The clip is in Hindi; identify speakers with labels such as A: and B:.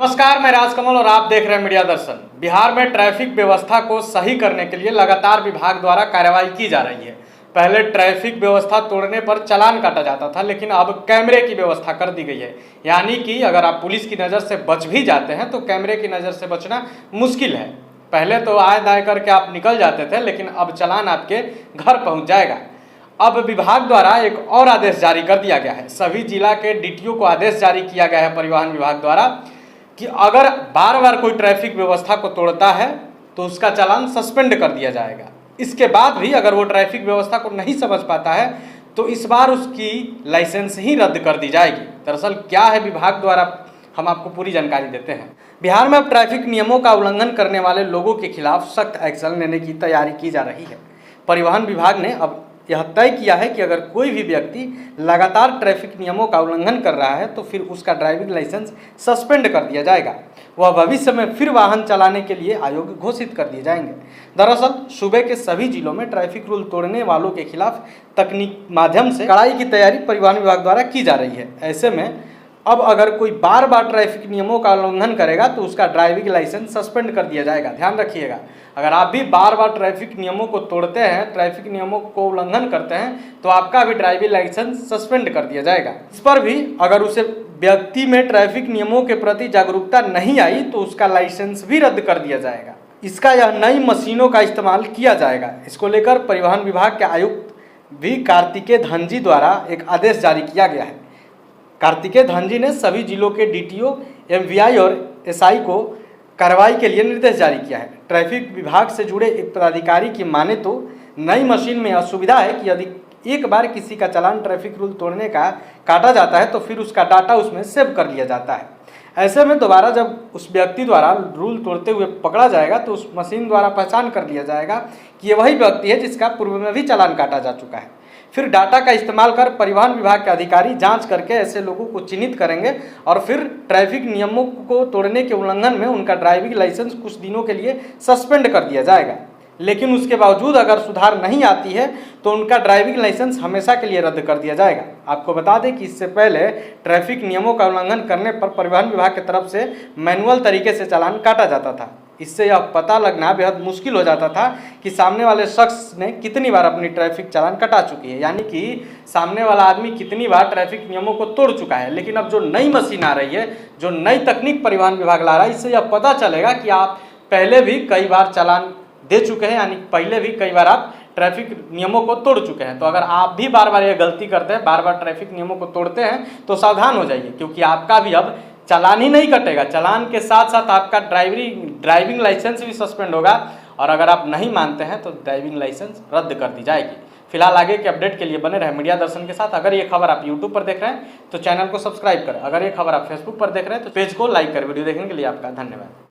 A: नमस्कार, मैं राजकमल और आप देख रहे हैं मीडिया दर्शन। बिहार में ट्रैफिक व्यवस्था को सही करने के लिए लगातार विभाग द्वारा कार्रवाई की जा रही है। पहले ट्रैफिक व्यवस्था तोड़ने पर चालान काटा जाता था, लेकिन अब कैमरे की व्यवस्था कर दी गई है। यानी कि अगर आप पुलिस की नज़र से बच भी जाते हैं तो कैमरे की नज़र से बचना मुश्किल है। पहले तो आए दाएँ करके आप निकल जाते थे, लेकिन अब चालान आपके घर पहुँच जाएगा। अब विभाग द्वारा एक और आदेश जारी कर दिया गया है। सभी जिला के डीटीओ को आदेश जारी किया गया है परिवहन विभाग द्वारा कि अगर बार बार कोई ट्रैफिक व्यवस्था को तोड़ता है तो उसका चालान सस्पेंड कर दिया जाएगा। इसके बाद भी अगर वो ट्रैफिक व्यवस्था को नहीं समझ पाता है तो इस बार उसकी लाइसेंस ही रद्द कर दी जाएगी। दरअसल क्या है विभाग द्वारा, हम आपको पूरी जानकारी देते हैं। बिहार में अब ट्रैफिक नियमों का उल्लंघन करने वाले लोगों के खिलाफ सख्त एक्शन लेने की तैयारी की जा रही है। परिवहन विभाग ने अब यह तय किया है कि अगर कोई भी व्यक्ति लगातार ट्रैफिक नियमों का उल्लंघन कर रहा है तो फिर उसका ड्राइविंग लाइसेंस सस्पेंड कर दिया जाएगा। वह भविष्य में फिर वाहन चलाने के लिए अयोग्य घोषित कर दिए जाएंगे। दरअसल सूबे के सभी जिलों में ट्रैफिक रूल तोड़ने वालों के खिलाफ तकनीक माध्यम से कड़ाई की तैयारी परिवहन विभाग द्वारा की जा रही है। ऐसे में अब अगर कोई बार बार ट्रैफिक नियमों का उल्लंघन करेगा तो उसका ड्राइविंग लाइसेंस सस्पेंड कर दिया जाएगा। ध्यान रखिएगा, अगर आप भी बार बार ट्रैफिक नियमों को तोड़ते हैं, ट्रैफिक नियमों को उल्लंघन करते हैं तो आपका भी ड्राइविंग लाइसेंस सस्पेंड कर दिया जाएगा। इस पर भी अगर उसे व्यक्ति में ट्रैफिक नियमों के प्रति जागरूकता नहीं आई तो उसका लाइसेंस भी रद्द कर दिया जाएगा। इसका यह नई मशीनों का इस्तेमाल किया जाएगा। इसको लेकर परिवहन विभाग के आयुक्त भी कार्तिकेय धनजी द्वारा एक आदेश जारी किया गया है। कार्तिकेय धनजी ने सभी जिलों के डीटीओ, एमवीआई और एसआई को कार्रवाई के लिए निर्देश जारी किया है। ट्रैफिक विभाग से जुड़े एक पदाधिकारी की माने तो नई मशीन में असुविधा है कि यदि एक बार किसी का चालान ट्रैफिक रूल तोड़ने का काटा जाता है तो फिर उसका डाटा उसमें सेव कर लिया जाता है। ऐसे में दोबारा जब उस व्यक्ति द्वारा रूल तोड़ते हुए पकड़ा जाएगा तो उस मशीन द्वारा पहचान कर लिया जाएगा कि ये वही व्यक्ति है जिसका पूर्व में भी चालान काटा जा चुका है। फिर डाटा का इस्तेमाल कर परिवहन विभाग के अधिकारी जांच करके ऐसे लोगों को चिन्हित करेंगे और फिर ट्रैफिक नियमों को तोड़ने के उल्लंघन में उनका ड्राइविंग लाइसेंस कुछ दिनों के लिए सस्पेंड कर दिया जाएगा। लेकिन उसके बावजूद अगर सुधार नहीं आती है तो उनका ड्राइविंग लाइसेंस हमेशा के लिए रद्द कर दिया जाएगा। आपको बता दें कि इससे पहले ट्रैफिक नियमों का उल्लंघन करने पर परिवहन विभाग की तरफ से मैनुअल तरीके से चालान काटा जाता था। इससे यह पता लगना बेहद मुश्किल हो जाता था कि सामने वाले शख्स ने कितनी बार अपनी ट्रैफिक चालान कटा चुकी है, यानी कि सामने वाला आदमी कितनी बार ट्रैफिक नियमों को तोड़ चुका है। लेकिन अब जो नई मशीन आ रही है, जो नई तकनीक परिवहन विभाग ला रहा है, इससे यह पता चलेगा कि आप पहले भी कई बार चालान दे चुके हैं, यानी पहले भी कई बार आप ट्रैफिक नियमों को तोड़ चुके हैं। तो अगर आप भी बार बार ये गलती करते हैं, बार बार ट्रैफिक नियमों को तोड़ते हैं तो सावधान हो जाइए, क्योंकि आपका भी अब चालान ही नहीं कटेगा, चालान के साथ साथ आपका ड्राइविंग लाइसेंस भी सस्पेंड होगा। और अगर आप नहीं मानते हैं तो ड्राइविंग लाइसेंस रद्द कर दी जाएगी। फिलहाल आगे के अपडेट के लिए बने रहे मीडिया दर्शन के साथ। अगर ये खबर आप यूट्यूब पर देख रहे हैं तो चैनल को सब्सक्राइब करें। अगर ये खबर आप फेसबुक पर देख रहे हैं तो पेज को लाइक करें। वीडियो देखने के लिए आपका धन्यवाद।